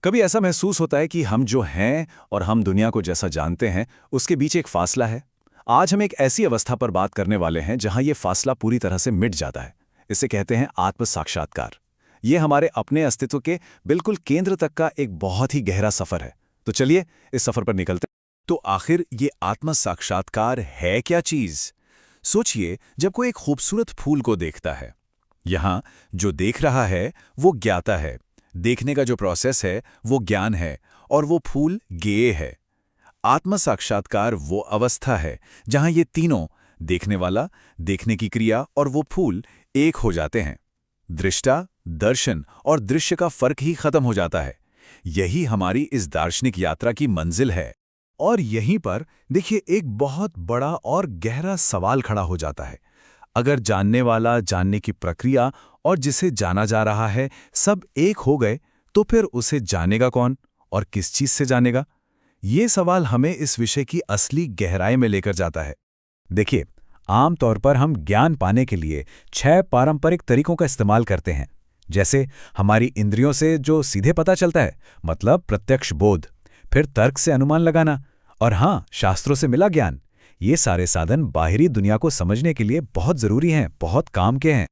कभी ऐसा महसूस होता है कि हम जो हैं और हम दुनिया को जैसा जानते हैं उसके बीच एक फासला है। आज हम एक ऐसी अवस्था पर बात करने वाले हैं जहां ये फासला पूरी तरह से मिट जाता है। इसे कहते हैं आत्म साक्षात्कार। ये हमारे अपने अस्तित्व के बिल्कुल केंद्र तक का एक बहुत ही गहरा सफर है। तो चलिए इस सफर पर निकलते हैं। तो आखिर ये आत्म साक्षात्कार है क्या चीज? सोचिए, जब कोई एक खूबसूरत फूल को देखता है, यहां जो देख रहा है वो ज्ञाता है, देखने का जो प्रोसेस है वो ज्ञान है, और वो फूल ज्ञेय है। आत्म साक्षात्कार वो अवस्था है जहां ये तीनों, देखने वाला, देखने की क्रिया और वो फूल, एक हो जाते हैं। दृष्टा, दर्शन और दृश्य का फर्क ही खत्म हो जाता है। यही हमारी इस दार्शनिक यात्रा की मंजिल है। और यहीं पर देखिए एक बहुत बड़ा और गहरा सवाल खड़ा हो जाता है। अगर जानने वाला, जानने की प्रक्रिया और जिसे जाना जा रहा है सब एक हो गए, तो फिर उसे जानेगा कौन और किस चीज से जानेगा? ये सवाल हमें इस विषय की असली गहराई में लेकर जाता है। देखिए, आमतौर पर हम ज्ञान पाने के लिए 6 पारंपरिक तरीकों का इस्तेमाल करते हैं। जैसे हमारी इंद्रियों से जो सीधे पता चलता है, मतलब प्रत्यक्ष बोध, फिर तर्क से अनुमान लगाना, और हाँ, शास्त्रों से मिला ज्ञान। ये सारे साधन बाहरी दुनिया को समझने के लिए बहुत जरूरी हैं, बहुत काम के हैं।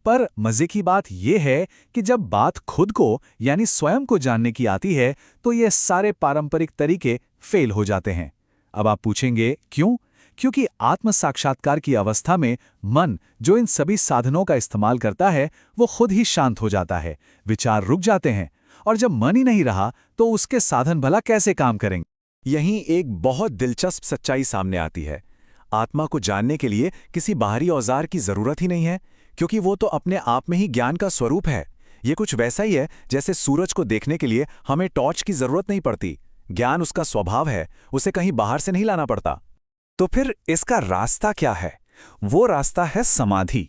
पर मजे की बात यह है कि जब बात खुद को यानी स्वयं को जानने की आती है, तो ये सारे पारंपरिक तरीके फेल हो जाते हैं। अब आप पूछेंगे क्यों? क्योंकि आत्म साक्षात्कार की अवस्था में मन जो इन सभी साधनों का इस्तेमाल करता है वो खुद ही शांत हो जाता है, विचार रुक जाते हैं, और जब मन ही नहीं रहा तो उसके साधन भला कैसे काम करेंगे? यहीं एक बहुत दिलचस्प सच्चाई सामने आती है। आत्मा को जानने के लिए किसी बाहरी औजार की जरूरत ही नहीं है, क्योंकि वो तो अपने आप में ही ज्ञान का स्वरूप है। ये कुछ वैसा ही है जैसे सूरज को देखने के लिए हमें टॉर्च की जरूरत नहीं पड़ती। ज्ञान उसका स्वभाव है, उसे कहीं बाहर से नहीं लाना पड़ता। तो फिर इसका रास्ता क्या है? वो रास्ता है समाधि।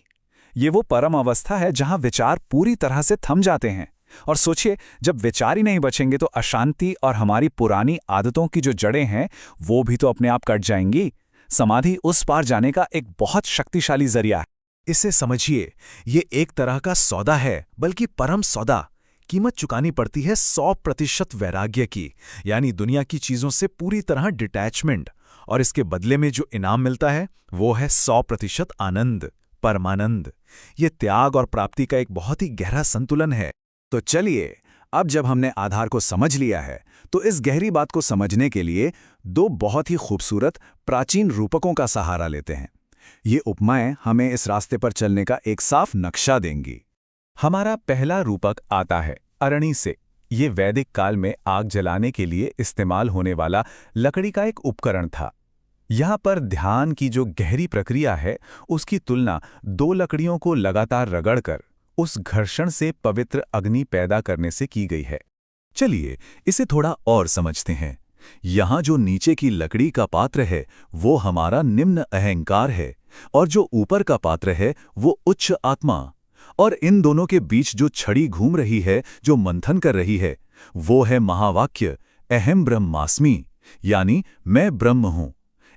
ये वो परम अवस्था है जहां विचार पूरी तरह से थम जाते हैं। और सोचिए, जब विचार ही नहीं बचेंगे तो अशांति और हमारी पुरानी आदतों की जो जड़ें हैं वो भी तो अपने आप कट जाएंगी। समाधि उस पार जाने का एक बहुत शक्तिशाली जरिया है। इसे समझिए, ये एक तरह का सौदा है, बल्कि परम सौदा। कीमत चुकानी पड़ती है 100% वैराग्य की, यानी दुनिया की चीजों से पूरी तरह डिटैचमेंट। और इसके बदले में जो इनाम मिलता है वो है 100% आनंद, परमानंद। ये त्याग और प्राप्ति का एक बहुत ही गहरा संतुलन है। तो चलिए, अब जब हमने आधार को समझ लिया है, तो इस गहरी बात को समझने के लिए 2 बहुत ही खूबसूरत प्राचीन रूपकों का सहारा लेते हैं। ये उपमाएं हमें इस रास्ते पर चलने का एक साफ नक्शा देंगी। हमारा पहला रूपक आता है अरणी से। ये वैदिक काल में आग जलाने के लिए इस्तेमाल होने वाला लकड़ी का एक उपकरण था। यहाँ पर ध्यान की जो गहरी प्रक्रिया है उसकी तुलना 2 लकड़ियों को लगातार रगड़कर उस घर्षण से पवित्र अग्नि पैदा करने से की गई है। चलिए इसे थोड़ा और समझते हैं। यहाँ जो नीचे की लकड़ी का पात्र है वो हमारा निम्न अहंकार है, और जो ऊपर का पात्र है वो उच्च आत्मा। और इन दोनों के बीच जो छड़ी घूम रही है, जो मंथन कर रही है, वो है महावाक्य अहम ब्रह्मास्मि, यानी मैं ब्रह्म हूं।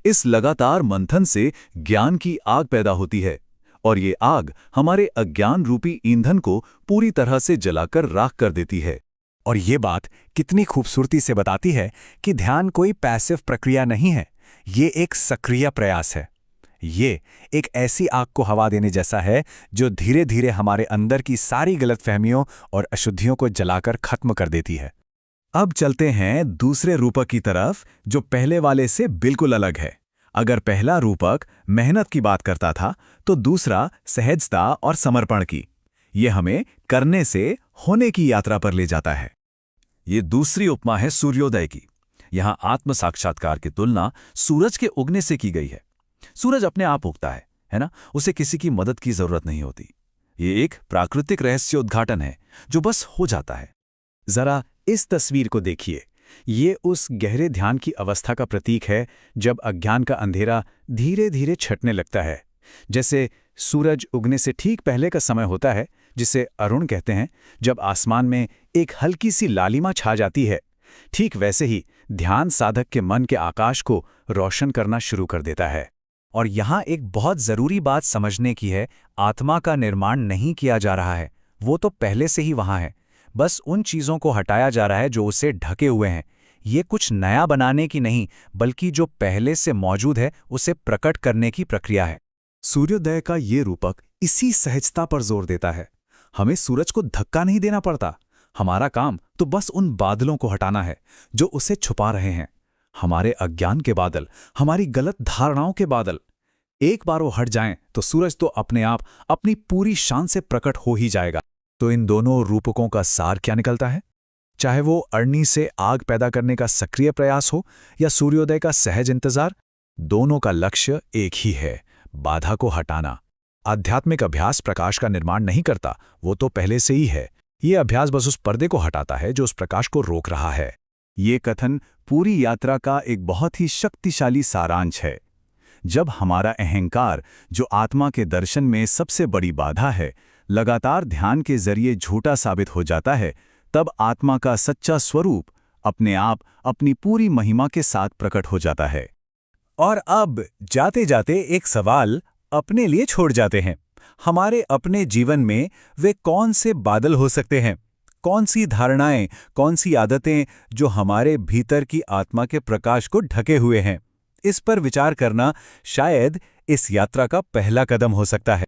इस लगातार मंथन से ज्ञान की आग पैदा होती है, और ये आग हमारे अज्ञान रूपी ईंधन को पूरी तरह से जलाकर राख कर देती है। और ये बात कितनी खूबसूरती से बताती है कि ध्यान कोई पैसिव प्रक्रिया नहीं है, ये एक सक्रिय प्रयास है। ये एक ऐसी आग को हवा देने जैसा है जो धीरे धीरे हमारे अंदर की सारी गलतफहमियों और अशुद्धियों को जलाकर खत्म कर देती है। अब चलते हैं दूसरे रूपक की तरफ, जो पहले वाले से बिल्कुल अलग है। अगर पहला रूपक मेहनत की बात करता था, तो दूसरा सहजता और समर्पण की। ये हमें करने से होने की यात्रा पर ले जाता है। ये दूसरी उपमा है सूर्योदय की। यहाँ आत्म साक्षात्कार की तुलना सूरज के उगने से की गई है। सूरज अपने आप उगता है ना? उसे किसी की मदद की जरूरत नहीं होती। ये एक प्राकृतिक रहस्य उद्घाटन है जो बस हो जाता है। जरा इस तस्वीर को देखिए। ये उस गहरे ध्यान की अवस्था का प्रतीक है जब अज्ञान का अंधेरा धीरे धीरे छटने लगता है। जैसे सूरज उगने से ठीक पहले का समय होता है, जिसे अरुण कहते हैं, जब आसमान में एक हल्की सी लालिमा छा जाती है। ठीक वैसे ही ध्यान साधक के मन के आकाश को रोशन करना शुरू कर देता है। और यहाँ एक बहुत जरूरी बात समझने की है, आत्मा का निर्माण नहीं किया जा रहा है, वो तो पहले से ही वहाँ है। बस उन चीज़ों को हटाया जा रहा है जो उसे ढके हुए हैं। ये कुछ नया बनाने की नहीं, बल्कि जो पहले से मौजूद है उसे प्रकट करने की प्रक्रिया है। सूर्योदय का ये रूपक इसी सहजता पर जोर देता है। हमें सूरज को धक्का नहीं देना पड़ता। हमारा काम तो बस उन बादलों को हटाना है जो उसे छुपा रहे हैं। हमारे अज्ञान के बादल, हमारी गलत धारणाओं के बादल। एक बार वो हट जाएं तो सूरज तो अपने आप अपनी पूरी शान से प्रकट हो ही जाएगा। तो इन दोनों रूपकों का सार क्या निकलता है? चाहे वो अग्नि से आग पैदा करने का सक्रिय प्रयास हो या सूर्योदय का सहज इंतजार, दोनों का लक्ष्य एक ही है, बाधा को हटाना। आध्यात्मिक अभ्यास प्रकाश का निर्माण नहीं करता, वो तो पहले से ही है। ये अभ्यास बस उस पर्दे को हटाता है जो उस प्रकाश को रोक रहा है। ये कथन पूरी यात्रा का एक बहुत ही शक्तिशाली सारांश है। जब हमारा अहंकार, जो आत्मा के दर्शन में सबसे बड़ी बाधा है, लगातार ध्यान के जरिए झूठा साबित हो जाता है, तब आत्मा का सच्चा स्वरूप अपने आप अपनी पूरी महिमा के साथ प्रकट हो जाता है। और अब जाते जाते एक सवाल अपने लिए छोड़ जाते हैं। हमारे अपने जीवन में वे कौन से बादल हो सकते हैं? कौन सी धारणाएं, कौन सी आदतें जो हमारे भीतर की आत्मा के प्रकाश को ढके हुए हैं? इस पर विचार करना शायद इस यात्रा का पहला कदम हो सकता है।